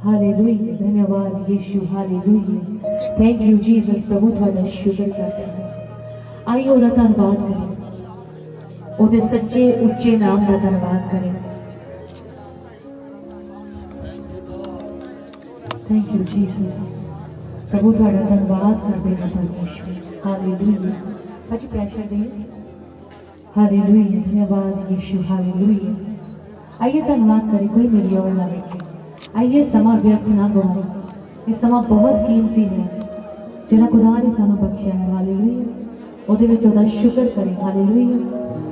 Hallelujah, धन्यवाद Yeshu, hallelujah. Thank you Jesus. प्रभु तुहाडा शुक्र करते हैं। आइए ओहदा धन्नवाद करें, ओहदे सच्चे उच्चे नाम का धन्नवाद करें। Thank you Jesus. प्रभु तुहाडा धन्नवाद करते हैं परमेश्वर, हालेलुया। भाजी प्रेशर देइए, हालेलुया, धन्यवाद यीशु, हालेलुया। आइए धन्यवाद करें, कोई मेरी ओर ना देखे। आइए समा व्यर्थ ना गवाए, ये समा बहुत कीमती है जिहड़ा खुदा ने सानू बख्शिया है, हालेलुया। ਉਹਦੇ ਵਿੱਚ ਉਹਦਾ ਸ਼ੁਕਰ ਕਰੇ, ਹਾਲੇਲੂਇਆ।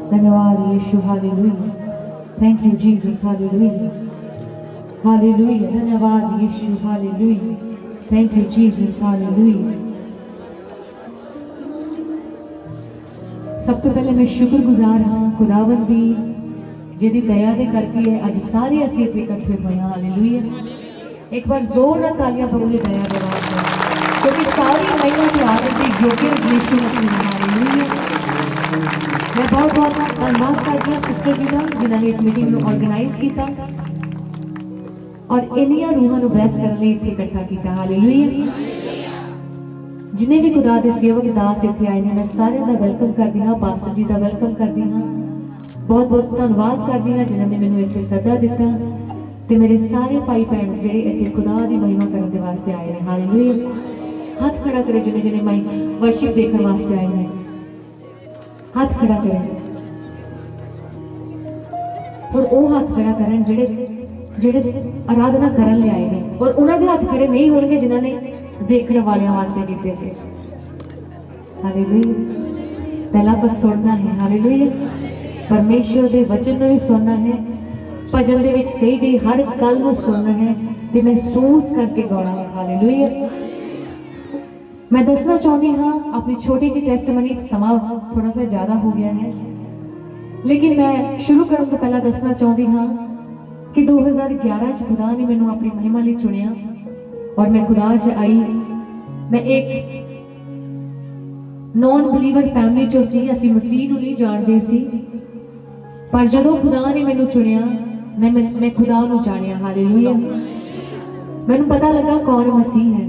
ਧੰਨਵਾਦ Yeshu, hallelujah. Thank you Jesus, hallelujah, hallelujah. ਧੰਨਵਾਦ Yeshu, hallelujah. Thank you Jesus, hallelujah. ਸਭ ਤੋਂ ਪਹਿਲੇ ਮੈਂ ਸ਼ੁਕਰਗੁਜ਼ਾਰ ਹਾਂ ਖੁਦਾਵੰਦ ਦੀ, ਜਿਹਦੀ ਦਇਆ ਦੇ ਕਰਕੇ ਅੱਜ ਸਾਰੇ ਅਸੀਂ ਇੱਥੇ ਇਕੱਠੇ ਹੋਏ ਹਾਂ, ਹਾਲੇਲੂਇਆ। ਇੱਕ ਵਾਰ ਜ਼ੋਰ ਨਾਲ ਤਾਲੀਆਂ ਬੋਲੇ ਦਇਆ ਦੇ ਵਾਸਤੇ, क्योंकि सारी महिला के आदत के योग्य यीशु मसीह, हालेलुया। मैं बहुत बहुत धन्यवाद करती हूँ सिस्टर जी का, जिन्होंने इस मीटिंग को ऑर्गेनाइज किया और इन्नियां रूहां नूं ब्लेस करने लई इत्थे इकट्ठा किया, हालेलुया। जिन्हें भी खुदा दे सेवक दास इत्थे आए ने, मैं सारे दा वेलकम करदी हां, पास्टर जी दा वेलकम करदी हां। बहुत बहुत धन्यवाद करदी हां जिन्होंने मैनूं इत्थे सदा दिता, ते मेरे सारे भाई भैन जिहड़े इत्थे खुदा दी महिमा करने दे वास्ते आए ने, हालेलुया। हाथ खड़ा करे जिन्हें जिन्हें माई वर्शिप देखने वास्ते आए हैं, हाथ खड़ा करें। और वो हाथ खड़ा करें जेड़े जेड़े आराधना करन ले आए हैं, और उन्होंने हाथ खड़े नहीं होंगे जिन्होंने देखने वाले वास्ते कीते से, हालेलुया। पहला बस सुनना है, हालेलुया। परमेश्वर के वचन में भी सुनना है, भजन दे विच कही गई हर गल नूं सुनना है ते महसूस करके गाना है, हालेलुया। मैं दसना चाहती हाँ अपनी छोटी जी टेस्टमनी, समा थोड़ा सा ज्यादा हो गया है, लेकिन मैं शुरू करने तो पहला दसना चाहती हाँ कि 2011 च खुदा ने मैनू अपनी महिमा लिए चुनिया और मैं खुदा च आई। मैं एक नॉन बिलीवर फैमिली चो सी, असी मसीह नूं नहीं जानते सी, पर जदों खुदा ने मैनू चुनिया मैं खुदा नूं जानिया, हालेलुया। मैनू पता लगा कौन मसीह है।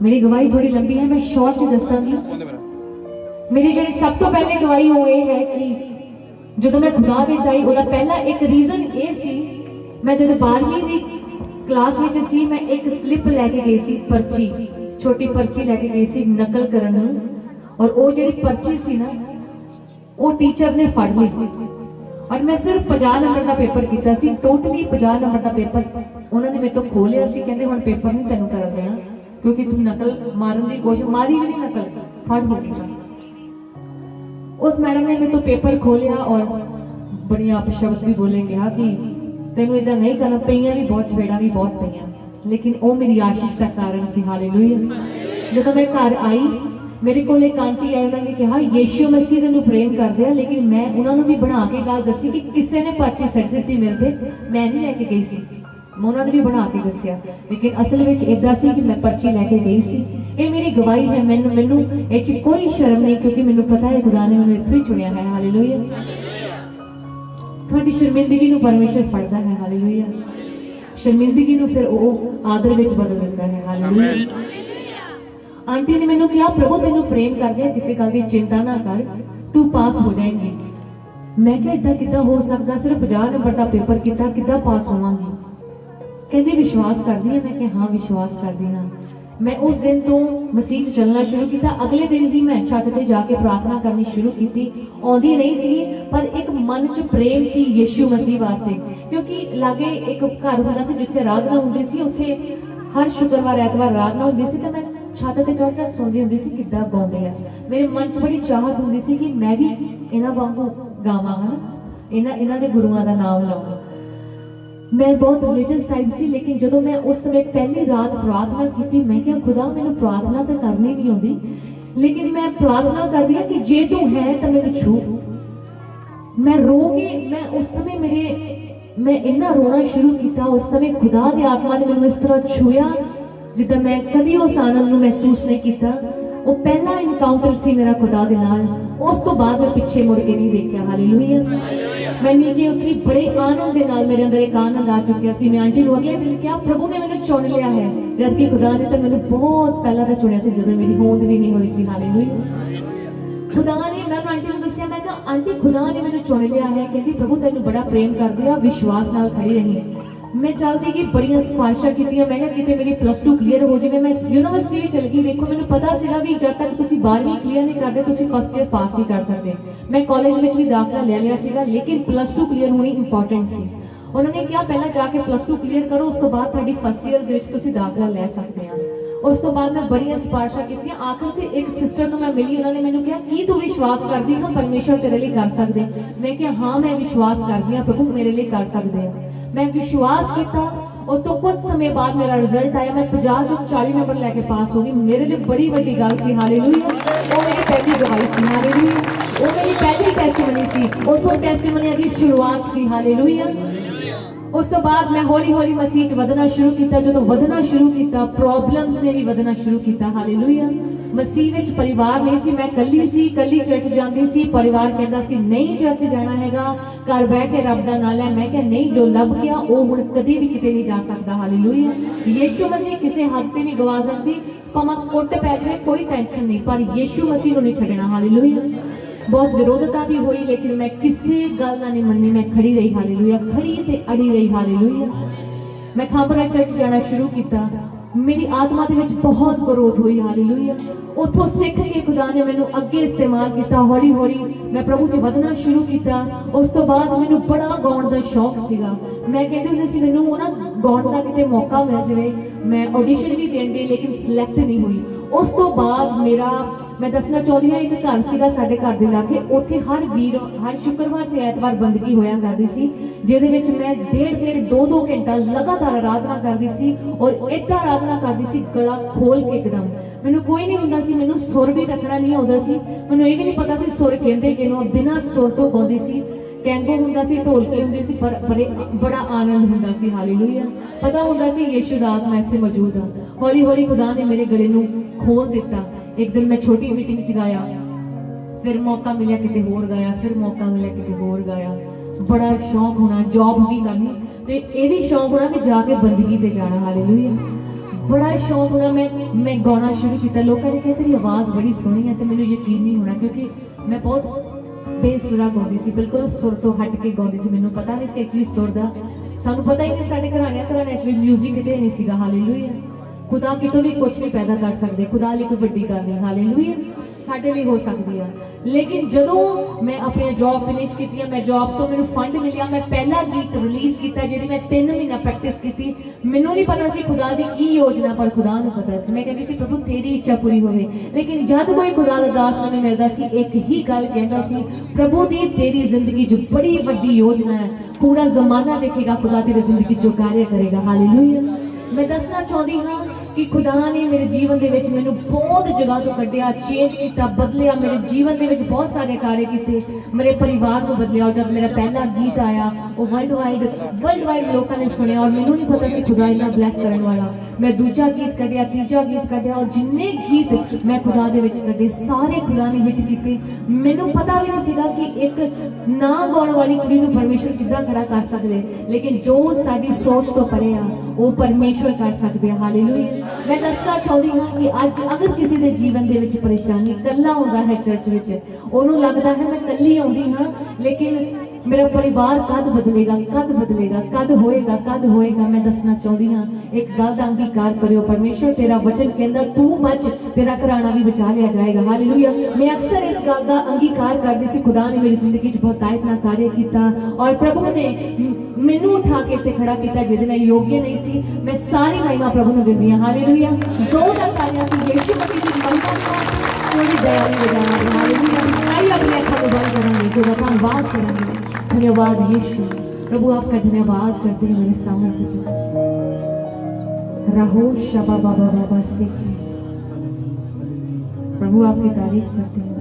मेरी गवाही थोड़ी लंबी है, मैं शॉर्ट च दसांगी। मेरी जी सब तो पहले गवाही वो ये है कि जो मैं खुदा विच आई, उसका पहला एक रीजन ये सी, मैं जब 12वीं की क्लास विच सी, मैं एक स्लिप लैके गई सी, पर्ची, छोटी पर्ची लैके गई सी नकल करन, और वो जी पर्ची सी ना वो टीचर ने फड़ ली, और मैं सिर्फ 50 नंबर का पेपर किया सी, टोटली 50 नंबर का पेपर उन्होंने मेरे तो खो लिया सी। कहते हुण पेपर नहीं तेनों कर देना क्योंकि तुम नकल मारन की कोशिश, मारी भी नहीं नकल, फट हो गई। उस मैडम ने मेरे तो पेपर खोलिया और बड़ी अपशब्द भी बोले, कहा कि तेनों इदा नहीं करना, पईयां भी बहुत, चपेड़ा भी बहुत पईयां, लेकिन वो मेरी आशीष का कारण सी, हालेलुया। जब मैं घर आई मेरे को एक आंटी आई, उन्होंने कहा यीशु मसीह तेनों प्रेम करते हैं, लेकिन मैं उन्होंने भी बना के गल दसी कि किसी ने पर्ची सट दी मेरे ते, मैं नहीं लैके गई सी, उन्होंने भी बना के दसिया, लेकिन असल में इदा सी कि मैं पर्ची लैके गई सी। ये मेरी गवाही है, मैनू इस कोई शर्म नहीं, क्योंकि मैनू पता है खुदा ने मैनू इत्थों ही चुनिया है, हालेलुया। थोड़ी शर्मिंदगी नूं परमेश्वर फड़दा है, हालेलुया। शर्मिंदगी नूं फिर वो आदर विच बदल दिंदा है, हालेलुया। आंटी ने मैनू कहा प्रभु तेनू प्रेम करदे आ, किसी गल दी चिंता ना कर, तू पास हो जाएगी। मैं क्या इदा किद्दां हो सकदा, सिर्फ 50 नंबर का पेपर किया, किद्दां पास होवांगी। कहती विश्वास करती है, मैं हाँ विश्वास करती हाँ। मैं उस दिन तो मसीह चलना शुरू किया। अगले दिन ही मैं छत पे जाके प्रार्थना करनी शुरू की। आउंदी नहीं सी, पर एक मन च प्रेम सी यीशु मसीह वास्ते, क्योंकि लागे एक घर हुंदा सी जिथे आराधना हुंदी सी, उत्थे हर शुक्रवार ऐतवार आराधना हुंदी सी, ते मैं छत ते चढ़ चढ़ सुनदी हुंदी सी किद्दां गाउंदे आ। मेरे मन च बड़ी चाहत हुंदी सी कि मैं भी इन्हां वांगू गावां, है इन्हां दे गुरुआं दा नाम लवां। मैं बहुत रिलीजियस टाइप सी, लेकिन जदों मैं उस समय पहली रात प्रार्थना की, मैं क्या खुदा मैनू प्रार्थना तो करनी नहीं आती, लेकिन मैं प्रार्थना कर दी कि जे तू है तो मैनू छू। मैं रो के, मैं उस समय मैं इन्ना रोना शुरू किया। उस समय खुदा दी आत्मा ने मैनू इस तरह छूया जिद्दां मैं कदी उस आनंद नूं महसूस नहीं किया। वो पहला इनकाउंटर सी मेरा खुदा दे नाल। उस तो बाद मैं पिछे मुड़ के नहीं देखा, हालेलुया। मैं नीचे उतरी, बड़े आनंद के नाल मेरे अंदर एक आनंद आ चुकिया सी। मैं आंटी नूं अगले दिन कहा प्रभु ने मैनूं चुन लिया है, जबकि खुदा ने तो मैनूं बहुत पहला तो चुनिया सी जदों मेरी होंद भी नहीं हुई सी। हालेलुया। खुदा ने, मैं आंटी नूं दस्सिया, मैं कहा आंटी खुदा ने मैनूं चुन लिया है। कहती प्रभु तैनूं बड़ा प्रेम करदे आ, विश्वास नाल खड़ी रही। मैं चलदी गई, बड़ियां सिफारिशां कीतियां, मैं किते मेरी +2 क्लीयर हो जाए, मैं यूनिवर्सिटी चल गई। देखो मैनूं पता सीगा भी जब तक तुसीं 12वीं क्लीयर नहीं करदे तुसीं फर्स्ट ईयर पास नहीं कर सकते। मैं कॉलेज विच भी दाखला ले लिया सीगा, लेकिन +2 क्लीयर होनी इंपॉर्टेंट सी। उन्होंने कहा पहला जाके +2 क्लीयर करो, उस तो बाद तुहाडी फर्स्ट ईयर दे विच तुसीं दाखला ले सकते हैं। उस तो बाद मैं बड़ियां सिफारिशां कीतियां, आखिर ते एक सिस्टर नूं मैं मिली, उन्होंने मैनूं कहा की तू विश्वास करदी हां परमेश्वर तेरे लिए कर सकदे। मैं कहा हाँ मैं विश्वास करदी हां प्रभु मेरे लिए कर सकदे हैं। मैं विश्वास किया और तो कुछ समय बाद मेरा रिजल्ट आया, मैं 50 चों 40 नंबर लेके पास हो गई। मेरे लिए बड़ी बड़ी गल सी। हालेलुया। वो मेरी पहली गवाही सी। हालेलुया। वो मेरी पहली टेस्टिमनी सी, उतों टेस्टिमनी की शुरुआत सी। हालेलुया। उस तो बाद मैं हौली हौली मसीह च वधना शुरू किया। जो वधना शुरू किया, प्रॉब्लम्स ने भी वधना शुरू किया। हालेलुया। मसीह विच परिवार नहीं सी, मैं कल्ली सी, कल्ली चर्च जाती सी। परिवार कहता सी नहीं चर्च जाना हैगा, घर बह के रब दा नाम लै। मैं कहा नहीं, जो लब गया वो हुण कदी भी किते नहीं जा सकता। हालेलुया। यीशु मसीह किसी हद ते नहीं गवा सकती, भावें कुट पै जाए कोई टेंशन नहीं, पर यीशु मसीह नूं नहीं छड्डना। हालेलुया। बहुत विरोधता भी हुई, लेकिन मैं किसी गल ना नहीं मन्नी, मैं खड़ी रही। हालेलुया। खड़ी ते अड़ी रही। हालेलुया। मैं खांबरा चर्च जाना शुरू किया, मेरी आत्मा दे विच बहुत ग्रोथ हुई। हालेलुया। उथों सीख के खुदा ने मैनूं अगे इस्तेमाल किया। हौली हौली मैं प्रभु च वधना शुरू किया। उस तो बाद मैनूं बड़ा गाउण दा शौक सीगा। मैं कहंदी हुंदी सी मैनूं ना गाउण दा किते मौका मिल जाए, मैं ऑडिशन भी देण गई लेकिन सिलेक्ट नहीं हुई। उस तो बाद मेरा, मैं दसना चाहती हाँ, एक घर सीगा साडे घर दे लागे, उत्थे हर वीर हर शुक्रवार ते ऐतवार बंदगी होया करदी सी, जिहदे विच मैं डेढ़ 2 घंटा लगातार आराधना करदी सी। और इतना आराधना करदी सी गला खोल के एकदम। मैनूं कोई नहीं हुंदा सी, मैनूं सुर भी रखना नहीं आउंदा सी, मैनूं ये भी नहीं पता सी सुर कहंदे किहनूं, बिना सुर तो गाउंदी सी। कैंगो हुंदा सी, ढोलकी हुंदी सी, पर बड़ा आनंद हुंदा सी। हालेलुया। पता हुंदा सी यीशु दा आत्मा इत्थे मौजूद आ। हौली हौली खुदा ने मेरे गले नूं खोल दिता। एक दिन मैं छोटी मीटिंग च गाया, फिर मौका मिलिया किते होर गाया, फिर मौका मिलिया किते होर गाया। बड़ा शौक होना जॉब भी करनी, ते ये भी शौक होना कि जाके बंदगी ते जाना। हालेलुया। बड़ा शौक होना, मैं गाना शुरू किया। लोगों ने कहा तेरी आवाज़ बड़ी सोहनी है, तो मैंने यकीन नहीं होना क्योंकि मैं बहुत बेसुरा गाँदी सी, बिल्कुल सुर तो हट के गाँदी सी। मैनूं पता नहीं सी एक्चुअली सुर दा, सानूं पता ही नहीं साडे घराणियां च भी म्यूजिक किते नहीं सीगा। हालेलुया। खुदा कितों भी कुछ नहीं पैदा कर सकते, खुदा लिए कोई बड़ी गल नहीं। हालेलुया। साडे लिए हो सकती है, लेकिन जदों मैं अपनी जॉब फिनिश की, मैं जॉब तो मैनूं फंड मिलिया, मैं पहला गीत रिलीज किया जिहदी मैं 3 महीना प्रैक्टिस की। मैनूं नहीं पता सी खुदा दी की योजना, पर खुदा नूं पता सी। मैं कहती सी प्रभु तेरी इच्छा पूरी होवे, लेकिन जद कोई खुदा दा दास मैनूं मिलदा सी एक ही गल कहंदा सी, प्रभु दी तेरी जिंदगी च बड़ी वड्डी योजना है, पूरा जमाना देखेगा खुदा तेरी जिंदगी च कार्य करेगा। हालेलुया। मैं दसना चाहती हाँ कि खुदा ने मेरे जीवन दे विच मैनूं बहुत जगह तो कढ़िया, चेंज किया, बदलिया। मेरे जीवन दे विच बहुत सारे कार्य किए, मेरे परिवार को बदलिया। और जब मेरा पहला गीत आया वो वर्ल्ड वाइड लोगों ने सुनिया, और मैनूं नहीं पता सी खुदा इन्ना ब्लैस करने वाला। मैं दूजा गीत कढ़िया, तीजा गीत कढ़िया, और जिन्ने गीत मैं खुदा दे विच कढ़े सारे खुदा ने हिट किए। मैनूं पता भी नहीं सीगा कि एक ना गाउण वाली कुड़ी नूं परमेश्वर किद्दां खड़ा कर सकदे, लेकिन जो साडी सोच तो परे आ वो परमेश्वर कर सकदे। हालेलुया। मैं दसना चाहती हाँ कि अज अगर किसी के जीवन के विच परेशानी, कल्ला होंदा है चर्च विच, उन्होंने लगता है मैं कल्ली आउंदी हाँ, लेकिन मेरा परिवार कद बदलेगा, कद होएगा। मैं दसना चाहती हाँ एक गल का अंगीकार करियो, परमेश्वर तेरा वचन कहंदा तू बच, तेरा घराना भी बचा लिया जाएगा। हालेलुया। मैं अक्सर इस गल का अंगीकार करती सी। खुदा ने मेरी जिंदगी च बहुत इतना कार्य किया, और प्रभु ने मैनू उठा के इत्थे खड़ा किया जिहदे मैं योग्य नहीं सी। मैं सारी महिमा प्रभु नूं दिंदी हां। हालेलुया। जोरदार तालियां सी यीशु मसीह दी महिमा दी, थोड़ी दया दी बजाना। हालेलुया। आइए अपने अखां नूं बंद करेंगे, खुदा धन्यवाद करेंगे। धन्यवाद यीशु। प्रभु आपका धन्यवाद करते हैं मेरे सामर्थ्य के। रहो शबा बाबा बाबा से प्रभु आपकी तारीफ करते हैं।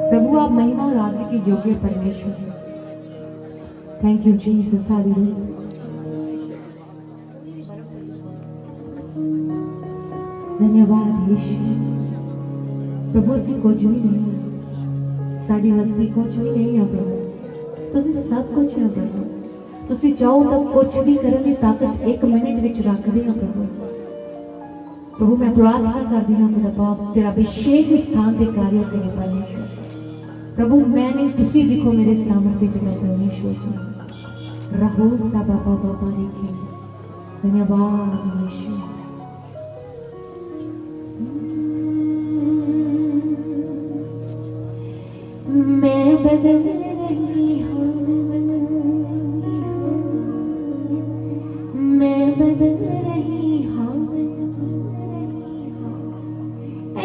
प्रभु आप महिमा और आदर के योग्य परमेश्वर हैं। Thank you Jesus. हालेलुया। धन्यवाद यीशु। प्रभु ਅਸੀਂ ਕੁਝ ਵੀ ਨਹੀਂ, ਸਾਡੀ ਹਸਤੀ ਕੁਝ ਵੀ ਨਹੀਂ ਆ ਪ੍ਰਭੂ, ਤੁਸੀਂ ਸਭ ਕੁਝ ਆ ਪ੍ਰਭੂ। ਤੁਸੀਂ ਚਾਹੋ ਤਾਂ ਕੁਝ ਵੀ ਕਰਨ ਦੀ ਤਾਕਤ 1 ਮਿੰਟ ਵਿੱਚ ਰੱਖਦੇ ਹੋ ਪ੍ਰਭੂ। प्रभु मैं प्रार्थना करती हूँ मेरा बाप तेरा अभिषेक स्थान पे कार्य करे परमेश्वर। प्रभु मैं नहीं तुसी दिखो मेरे सामर्थ्य बिना परमेश्वर जी। रहो सा बाबा बाबा लिखे धन्यवाद परमेश्वर। मैं बदल रही हूँ, मैं बदल रही हूँ,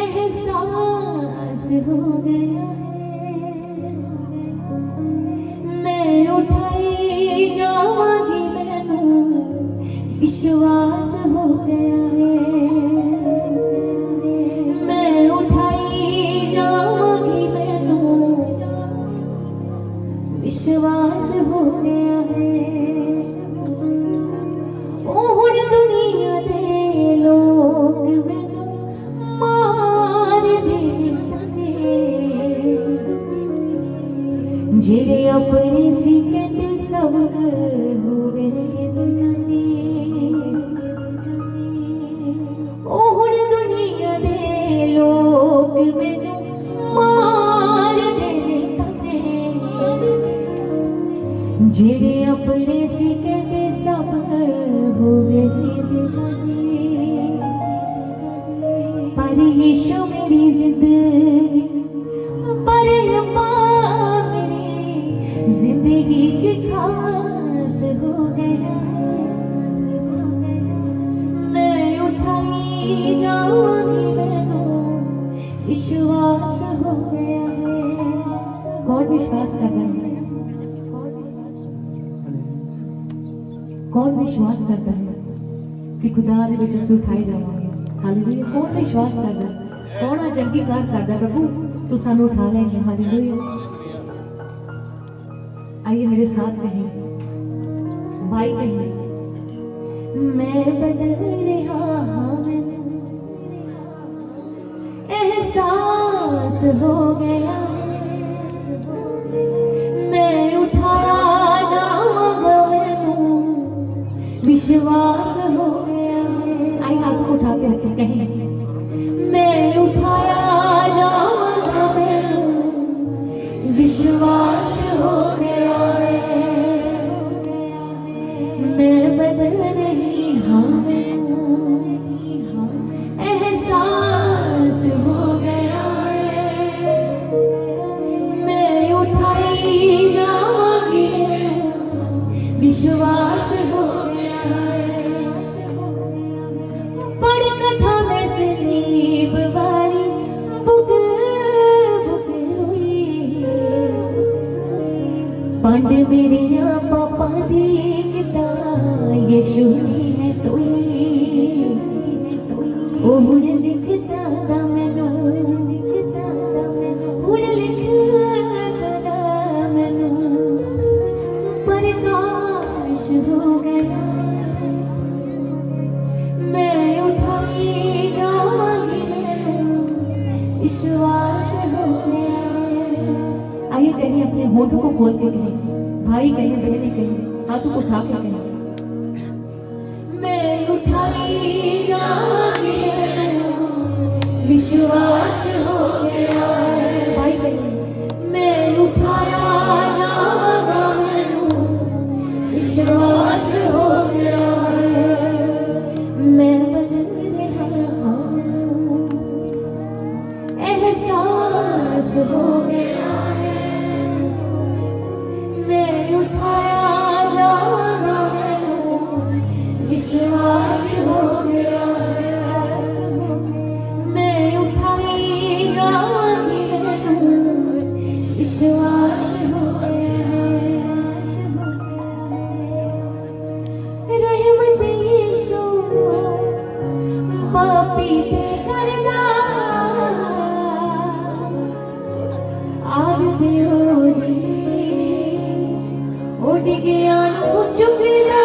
एहसास हो गया है, मैं उठाई जाऊंगी मैनू विश्वास हो गया है, मैं उठाई जाऊंगी मैनू विश्वास हो गया है। ओ हुण दुनिया दे लोग मैनू मार देने जेड़े अपने सी कहते सब हो गए बेगाने। ओ हुण दुनिया दे लोग मैनू मार देने जेड़े अपने सी कहते सब हो गए बेगाने। पर यीशु मेरी जिंदगी पर अब्बा मेरी जिंदगी च खास हो गया है। मैं उठाई जाऊंगी मैनू विश्वास हो गया है। कौन विश्वास करता है? कौन विश्वास करता है कि खुदा दे विच असीं उठाए जावांगे? हालेलुया। कौन विश्वास करता है? कौन आ अंगीकार करता है प्रभु तू सानू उठा लेंगे? हालेलुया। आइए मेरे साथ कहें, भाई कहें, मैं बदल रहा हूं, एहसास हो गया, मैं उठाया जाऊंगा मैनू विश्वास हो गया है। आई हाथ को उठा के रखें, कहें मैं उठाया जाऊंगा मैनू विश्वास हो गया है। मैं बदल रही हूँ, एहसास हो गया है, मैं उठाई जाऊंगी विश्वास हो गया है। पढ़ कथा में सलीब वाली बुक हुई, पंड मेरिया पापा दी किताब यीशु ने तोई। ओ हुण लिखता दा मैनू, हुण लिखता दा मैनू प्रकाश हो गया, मैं उठाई जाऊंगी विश्वास हो गया। आइए कहीं अपने होठों को खोल के कहें, भाई कहें, बहनें कहें, हाथों को उठा के कहें, मैं उठाई जाऊंगी विश्वास हो गया है। भाई कहें, मैं उठाया जाऊंगा विश्वास हो गया है। मैं बदल रहा हूँ, एहसास हो गया है, मैं उठाया जाऊंगा विश्वास हो गया है, मैं उठाई जाऊंगी विश्वास हो गया है। रहमत यीशु पापी ते करदा आदत होरी उड़ गया नु चुकदा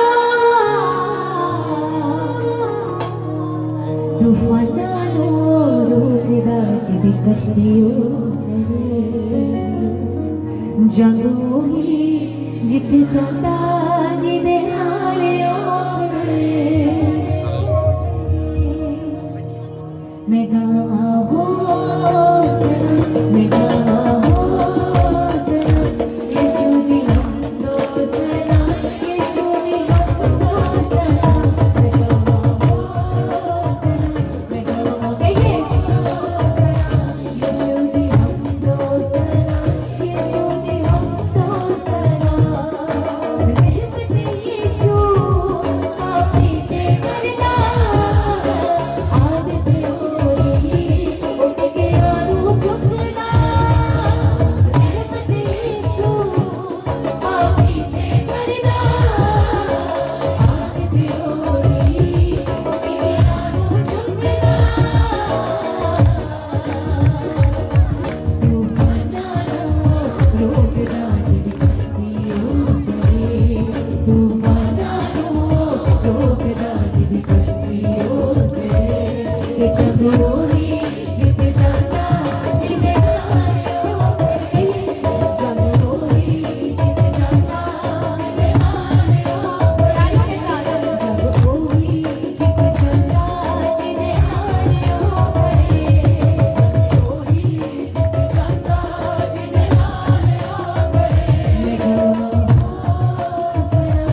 तूफाना नु रोकदा जिदी कश्ती हो चढ़े। जग ही जिथे जाता जिदे नाल ओकड़े मैं गावां होसना मैं गावां होसना यीशु दी होसना यीशु दी होसना मैं गावां होसना मैं गावां कहिए यीशु दी होसना यीशु दी होसना रहमत यीशु पापी ते करदा आदत होई उठ के आरू झुकदा रहमत यीशु पापी ते करदा आदत होई उठ के आरू झुकदा जगोरी जिथे जाता जिदे नाल ओकड़े जगोरी जिथे जाता जिदे नाल ओकड़े जगोरी जिथे जाता जिदे नाल ओकड़े जगोरी जिथे जाता जिदे नाल ओकड़े मैं गावां होसना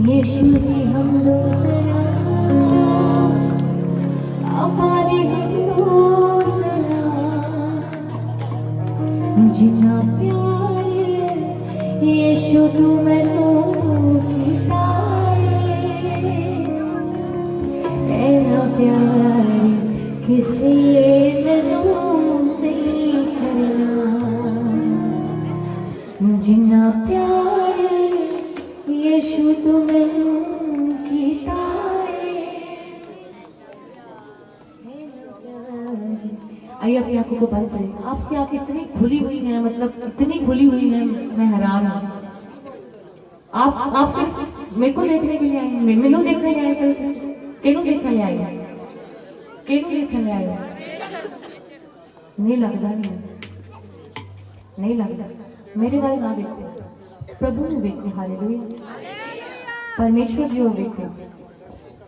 यीशु दी हमदो सना आपादी हमदो सना जिन्ना प्यार यीशु तू मैनू कीता ऐना प्यार किसी मैनू नहीं करना जिन्ना प्यार यीशु तू मैनू कीता आइए अपनी आंखों को बंद करें। आपकी आंखें इतनी खुली हुई हैं, मतलब इतनी खुली हुई हैं, मैं हैरान हूँ। आप सिर्फ मेरे को देखने के लिए आए हैं, मैनू देखने आए सर केनू देखने आए हैं, केनू देखने आए हैं? नहीं लगता, नहीं लगता। मेरे वाले ना देखते, प्रभु ਨੂੰ ਵੇਖੋ। हालेलुया। परमेश्वर जी ਨੂੰ ਵੇਖੋ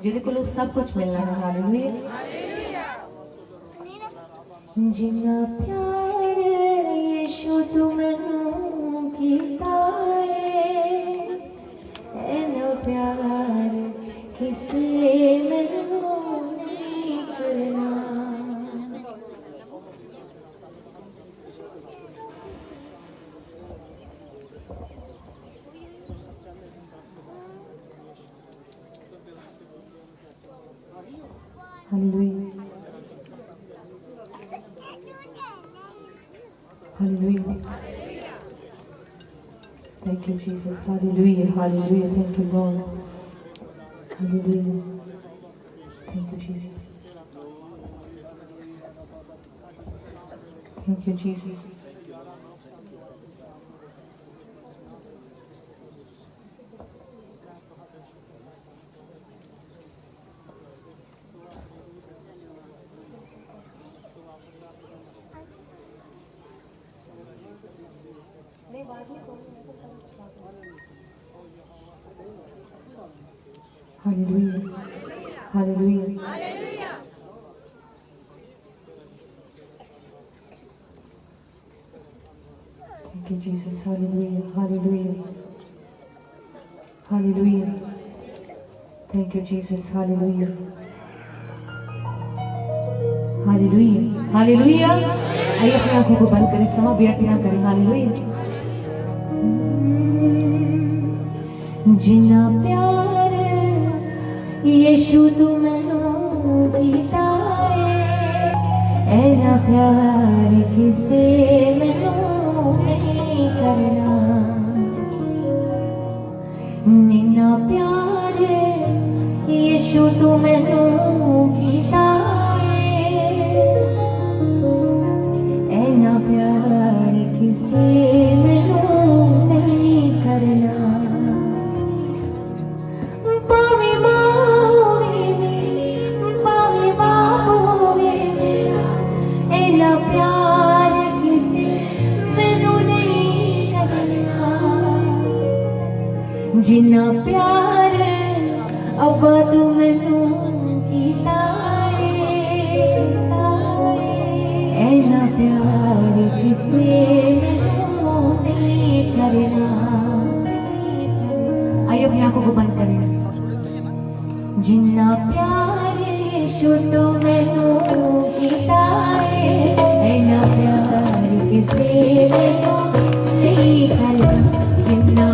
ਜਿਹਦੇ ਕੋਲੋਂ सब कुछ मिलना है। हालेलुया। जिन्ना प्यार यीशु तू मैनू कीता ऐना प्यार किसी मैनू नहीं करना। Hallelujah. Hallelujah. Thank you, Jesus. Hallelujah. Hallelujah. Thank you, Lord. Hallelujah. Thank you, Jesus. Thank you, Jesus. Hallelujah. Hallelujah. Thank you, Jesus. Hallelujah. Hallelujah. Hallelujah. Thank you, Jesus. Hallelujah. Hallelujah. Hallelujah. आइए अपनी आंखों को बंद करें, समा व्यर्थ ना करें। हालेलुया। जिन्ना प्यार यीशु तू मैनू कीता ऐना प्यार किसे मैनू नहीं करना। निन्ना प्यार यीशु तू मैनू कीता ऐना प्यार किसे मैनू नहीं करना। जिन्ना प्यार अब्बा तू मैनू कीता ऐना प्यार किसे मैनू नहीं करना। आइए अपनी आंखों को बंद करें। जिन्ना प्यार यीशु तू मैनू कीता ऐना प्यार किसे मैनू नहीं करना। जिन्ना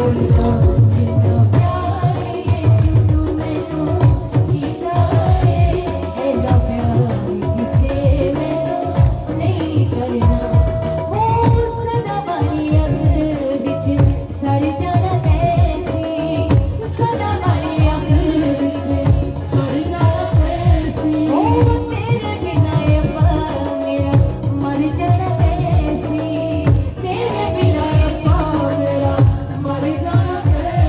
बोलना जितना प्यार यीशु तू मैनू कीता है ऐना प्यार किसे मैनू नहीं करना ओ सदा वाली अग विच सड़ जाना तैसी सदा वाली अग विच सड़ जाना तैसी ओ तेरे बिना अब्बा मेरा मर जाना तैसी तेरे बिना अब्बा मेरा मर जाना तैसी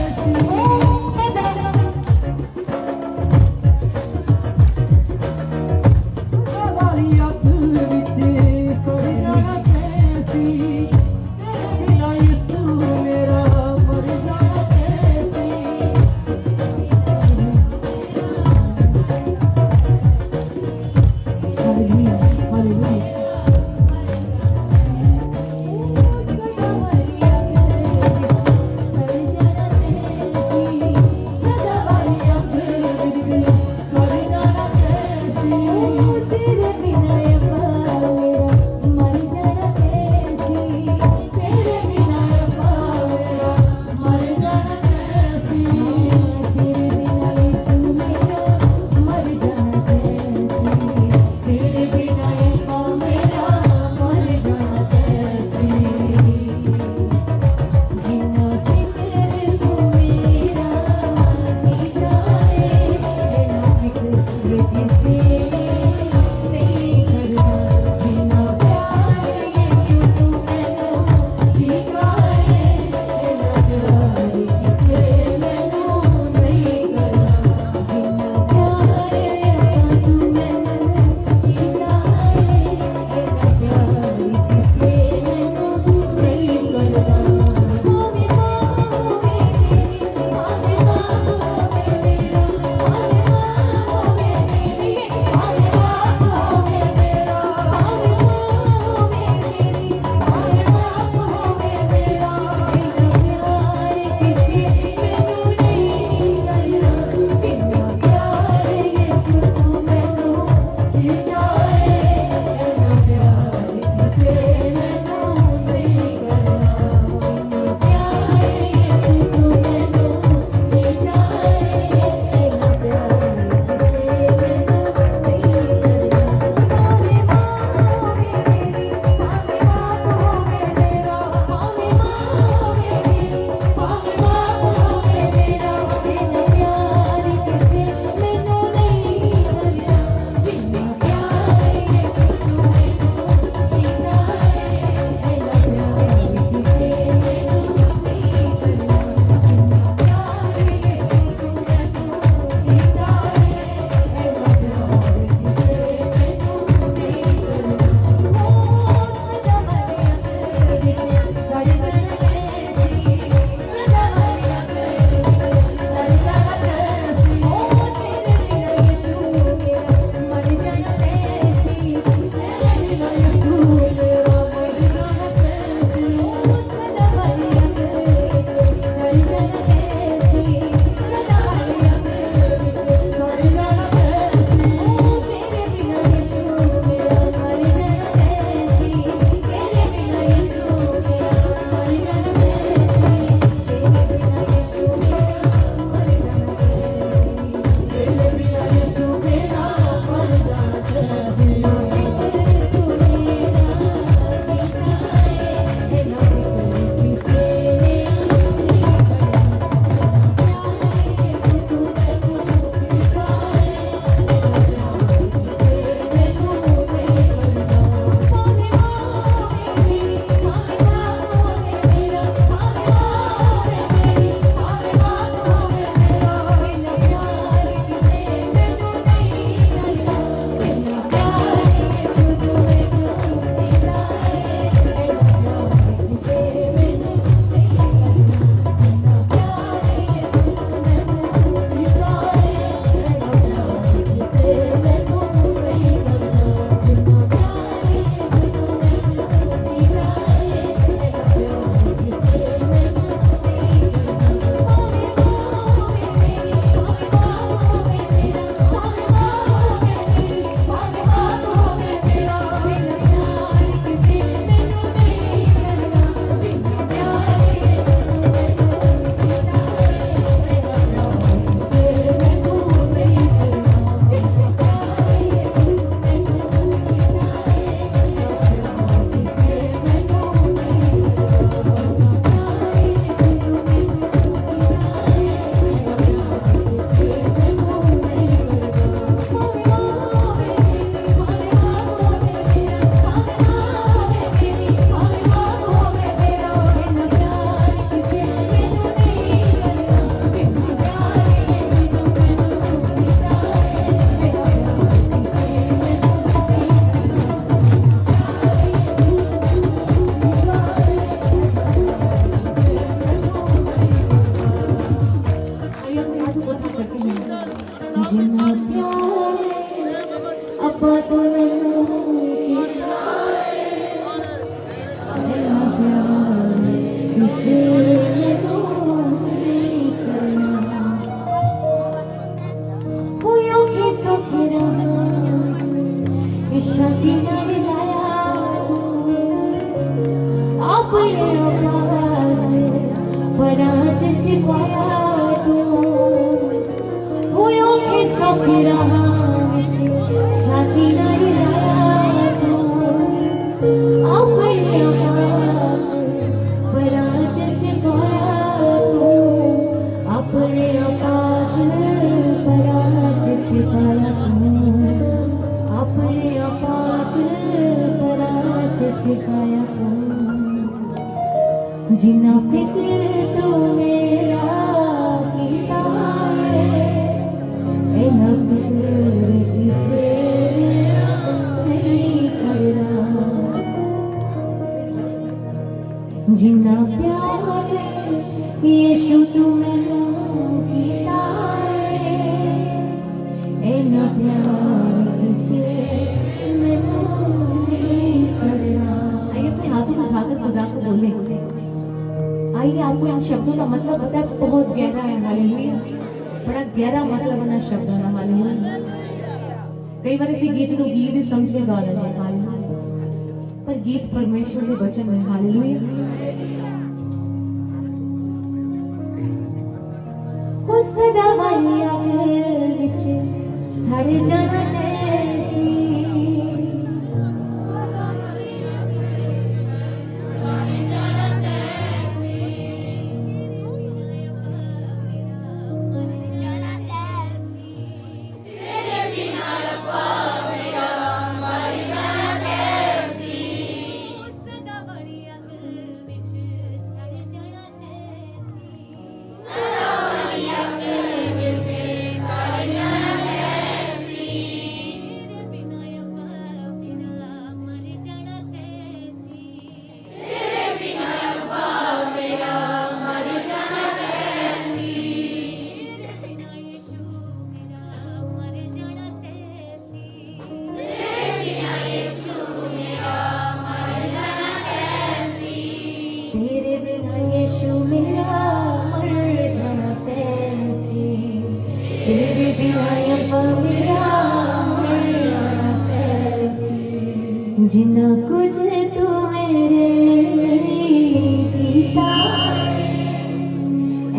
छिपाया तू होयो के सौखी रहा शादी नहीं लाया तू अपने आप पराज छिपाया तू अपने आप पराज छिपाया तू अपने आप पराज छिपाया तू जिन्ना फिक्र तू मेरा कीता है इन्ना फिक्र किसे नहीं करना जिन्ना प्यार यीशु तू मैनू कीता है इन्ना प्यार किसे मैनू नहीं करना। आइए अपने हाथों को उठाकर खुदा को बोले। आइए आपको इन शब्दों का मतलब पता है, बहुत गहरा है। हालेलुया, बड़ा गहरा मतलब है शब्दों का। हालेलुया, कई बार इसी गीत को गीत ही समझ के गा लेते हैं। हालेलुया, पर गीत परमेश्वर के वचन है। हालेलुया, वो सदा वाली आग विच सड़ जाने सी जिन्ना कुछ तू मेरे कीता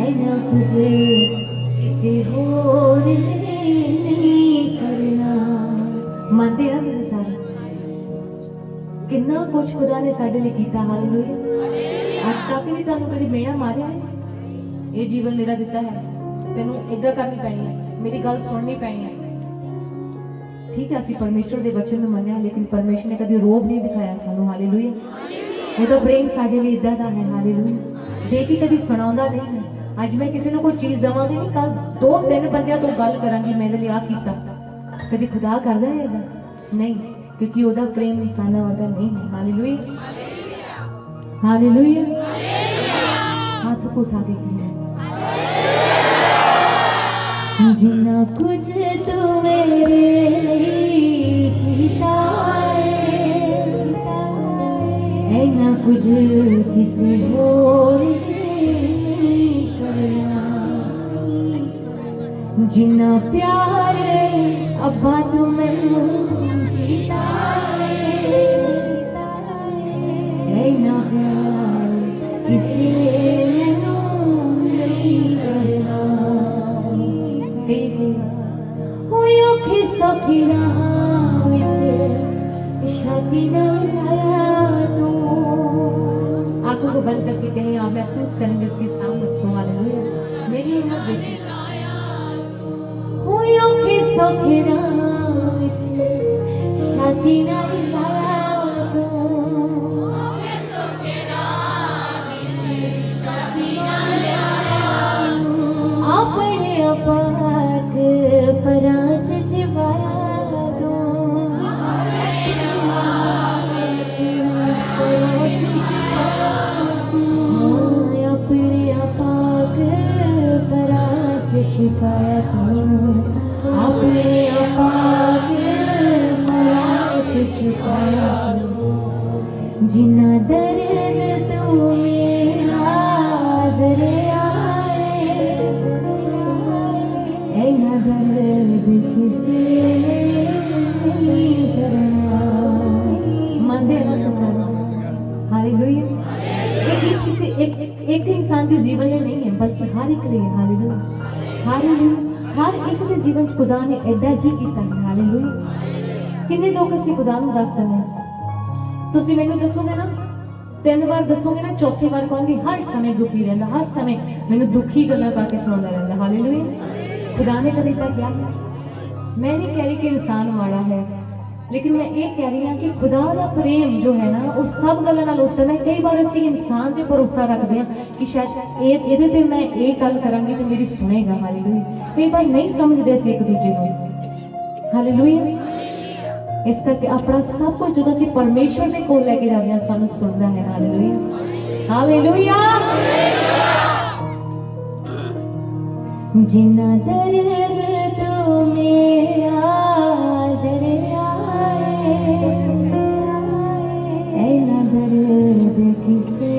ऐना कुछ किसी होर नहीं करना। मानते ना तुझे सारा कितना कुछ खुदा ने साडे लिए कीता। हालेलुया, आज तक भी तुहानू कभी मेड़ा मारिया है? ये जीवन मेरा दिता है, तेनू इदा करनी पैनी है, मेरी गल सुननी पैनी है। ठीक है, असि परमेश्वर के वचन में मन्या, लेकिन परमेश्वर ने कभी रोब नहीं दिखाया सानू। हालेलुया, वो तो प्रेम साडे लिए इदा दा है। हालेलुया, देखी कभी सुनाउंदा नहीं है। अज मैं किसी को कोई चीज देवांगी नहीं, कल 2-3 बंदियां तो गल करांगी मेरे लिए आ कीता। कभी खुदा करदा है इदा? नहीं, क्योंकि ओदा प्रेम इंसाना वर्गा नहीं है। हालेलुया, हालेलुया, हाथ को उठा के कहिए, जिन्ना कुछ तू मेरे कीता है ना कुछ किसी होर नहीं करना। जिन्ना प्यार अब्बा तू मैनू कीता है ना प्यार किसी मैनू नहीं करना। होयो के सौखी राह विच शादी ना लाया तू। आंखों को बंद करके कहीं आप महसूस करेंगे उसके सामने छुहाने हुए मेरी उम्र देखी। होयो के सौखी राह विच शादी ना लाया तू। अपने अपाक पराज छिपाया तू। अपने अपाक पराज छिपाया तू। अपने अपाक पराज छिपाया तू। जिन्ना दर्द तू मेरा जरिया दर्द किसी नहीं जरा। मंदे हालेलुया, एक इंसान के जीवन में नहीं है, बल्कि बल्कि हर एक लिए। Hallelujah, hallelujah. हर एक के जीवन च खुदा ने ऐदा ही किया है। हालेलुया। किन्ने लोग असीं खुदा नूं दस दिंदे हां, तुसीं मैनूं दसोगे ना, 3 बार दसोगे ना, चौथी बार कहूंगी हर समय दुखी रहता, हर समय मैनूं दुखी गल्लां करके सुनाता रहता। हालेलुया। खुदा ने कदे तक क्या, मैं नहीं कह रही कि इंसान माड़ा है, लेकिन मैं ये कह रही हाँ कि खुदा का प्रेम जो है ना वो सब गल्लां नाल उत्तम है। कई बार असीं इंसान ते भरोसा रखते हैं कि शायद ये ते मैं ये गल करांगी तो मेरी सुनेगा। हालेलुया। कई बार नहीं समझते असीं एक दूजे को। हालेलुया। इस करके अपना सब कुछ जो असीं परमेश्वर के कोल लैके जाते हैं सानूं सुनदा है। Hallelujah, hallelujah. जिन्ना दर्द तो मेरा जरिया ऐना दर्द किसे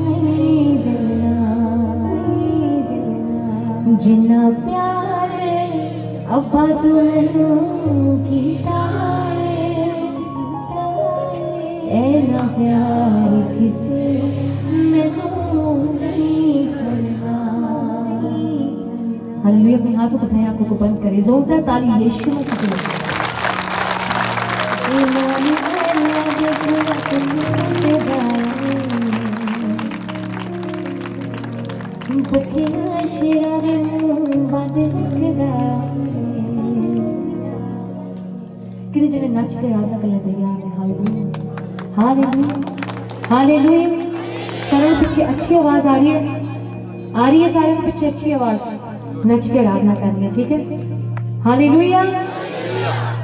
नहीं जलना, जिन्ना प्यार अब्बा तू मैनूं कीता ऐना प्यार किसे मैनूं नहीं करना। हालेलुया। अपने हाथों को उठाएं, आंखों को बंद करें, जोरदार ताली यीशु मसीह के लिए। कितने जने नच के आधा कर लेते हैं। Hallelujah, hallelujah, hallelujah. सारे पीछे अच्छी आवाज आ रही है, आ रही है सारे पीछे अच्छी आवाज, नच के आराधना करनी है, ठीक है। हालेलुया।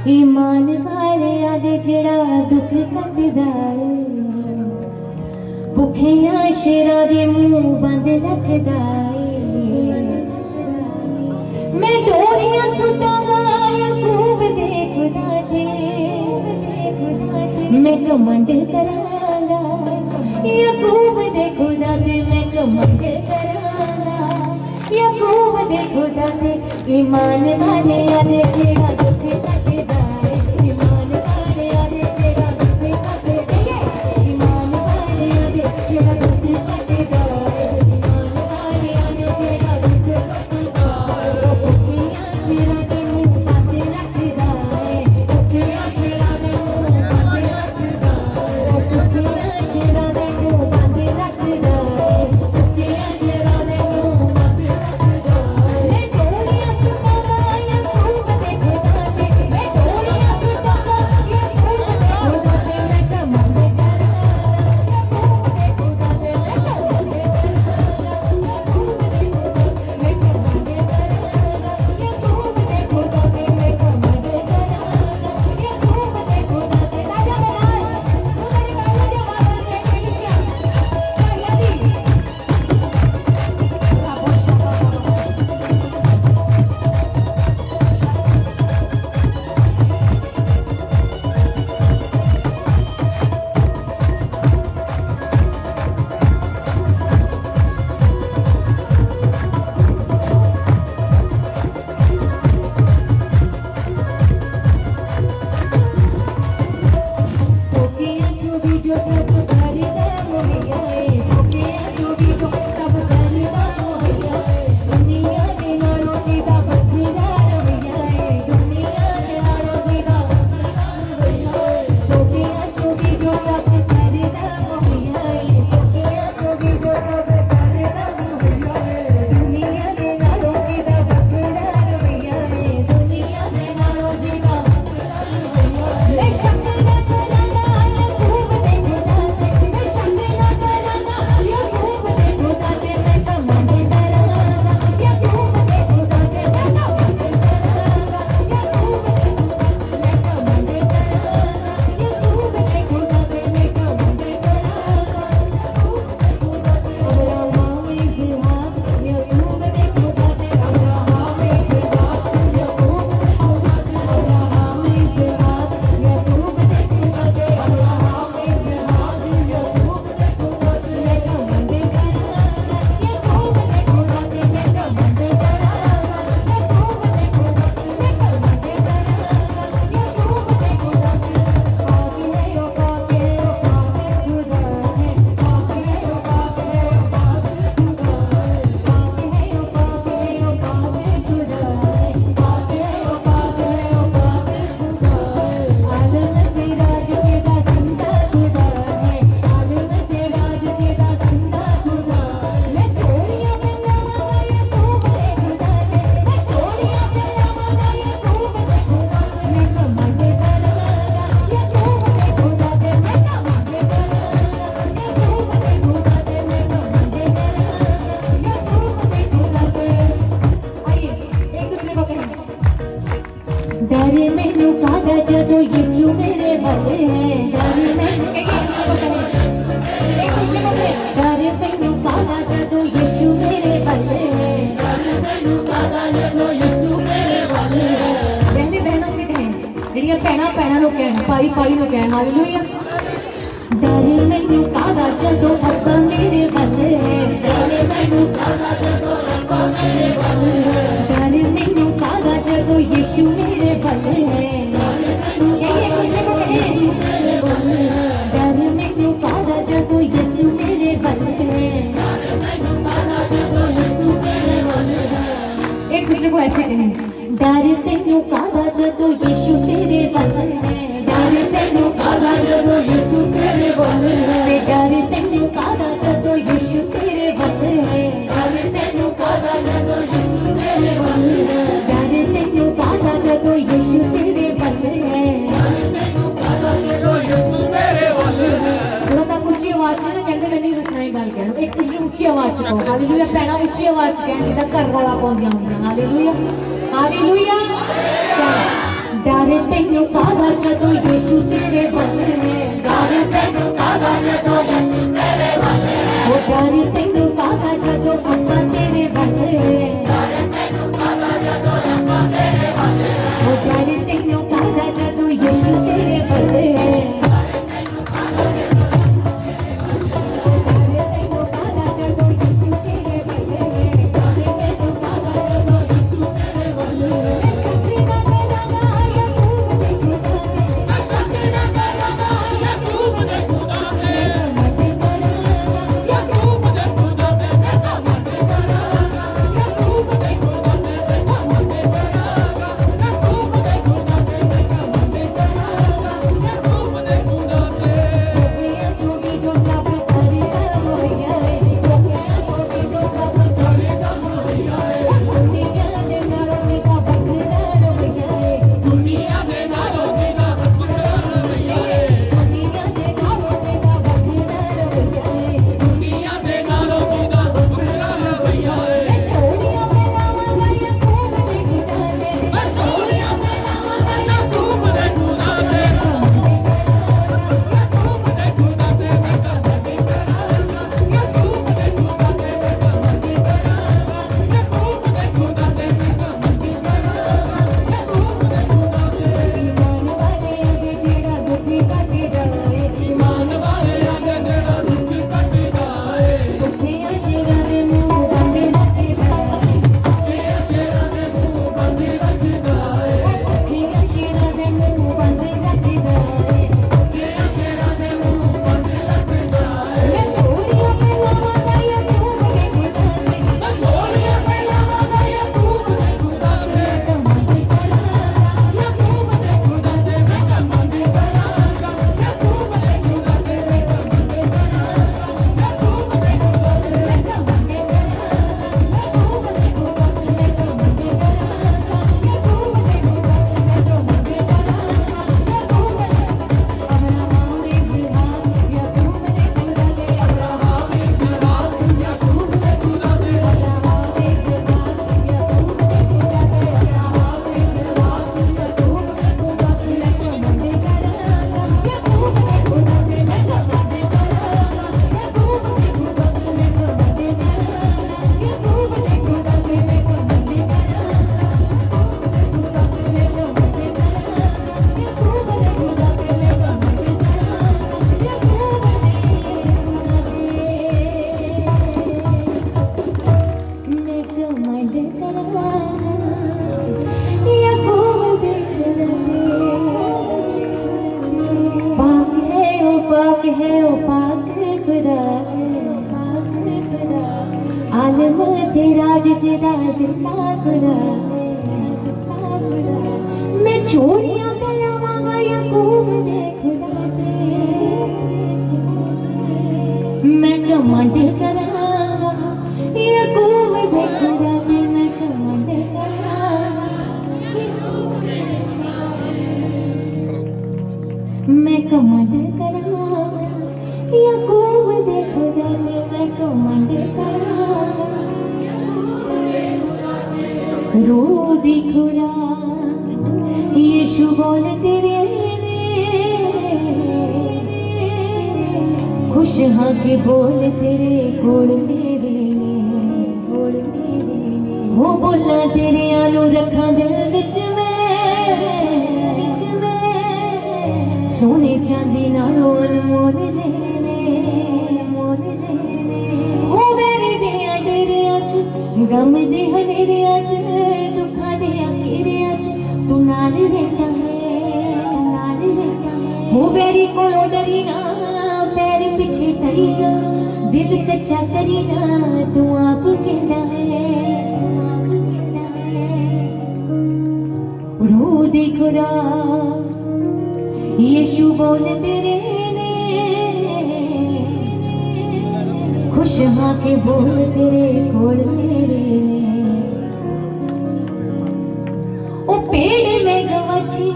ईमान वाले आदे जेड़ा दुख कटदा है, भुखिया शेरा दे मुंह बंद रखदा है। मैं डोरियां सुटांगा याकूब दे खुदा दे, मैं कमंड करांगा याकूब दे खुदा दे, मैं कमंड करांगा याकूब दे खुदा दे। ईमान वाले आदे जेड़ा दुख कटदा है, ईमान वाले आदे जेड़ा दुख कटदा है, ईमान वाले आदे जेड़ा दुख कटदा है, ईमान वाले आदे जेड़ा दुख कटदा है। भुखिया शेरा दे मुंह बंद रखदा है, भुखिया शेरा दे मुंह बंद रखदा है, भुखिया शेरा दे मुंह बंद रखदा है, भुखिया शेरा दे मुंह बंद रखदा है। मैं डोरियां सुटांगा याकूब दे खुदा दे, मैं नु कहना, पाई नु कहना, हालेलुया। डर मैनू कादा जदों अब्बा मेरे वल है, डर मैनू कादा जदों अब्बा मेरे वल है, डर मैनू कादा जदों यीशु मेरे वल है, ये किसी को कहे, डर मैनू कादा जदों यीशु मेरे वल है, डर मैनू कादा जदों यीशु मेरे वल है। एक दूसरे को ऐसे कहें, डर तैनू कादा जदों यीशु तेरे वल है, डर तैनू कादा जदों यीशु तेरे वल है, डर तैनू कादा जदों यीशु तेरे वल है, डर तैनू कादा जदों यीशु तेरे वल है, डर तैनू कादा जदों यीशु तेरे वल है, डर तैनू कादा जदों यीशु तेरे वल है। थोड़ा सा ऊंची आवाज में ना कहते नहीं रखना है गल करो, एक दूसरे ऊंची आवाज च कहो, हालेलुया। भैणा ऊंची आवाज च कहन जिदा घर वाला पाउंदियां होंदियां, हालेलुया हालेलुया। डर तैनू कादा जदों यीशु तेरे वल है, डर तैनू कादा जदों यीशु तेरे वल है, ओ डर तैनू कादा जदों अब्बा तेरे वल है, डर तैनू कादा जदों अब्बा तेरे वल है, ओ डर तैनू कादा जदों यीशु तेरे वल है। आलम तेरा जिदा जिंदा खुदा, मैं चोरियां करावांगा याकूब दे खुदा ते, मैं घमंड करांगा याकूब दे खुदा ते, मैं घमंड करांगा, मैं घमंड करांगा याकूब दे खुदा ते, मैं घमंड करांगा। रो दी खुदा यीशु बोल तेरे खुश हाँ के बोल तेरे कोल मेरे हो बोला तेरे आलू रखा दिल विच में चांदी नालों अनमोल जेने हो मेरे दिया डेरिया च गम दे हनेरिया च दुखा दे घेरिया च तू नाल रहता है हो मेरी कोलों डरी ना पैर पीछे टरी ना दिल कच्चा करी ना तू आप कहता है रो दे खुदा यीशु बोल तेरे ने खुश हाँ के बोल तेरे कोल मेरे ने ओ पेड़ में गवाची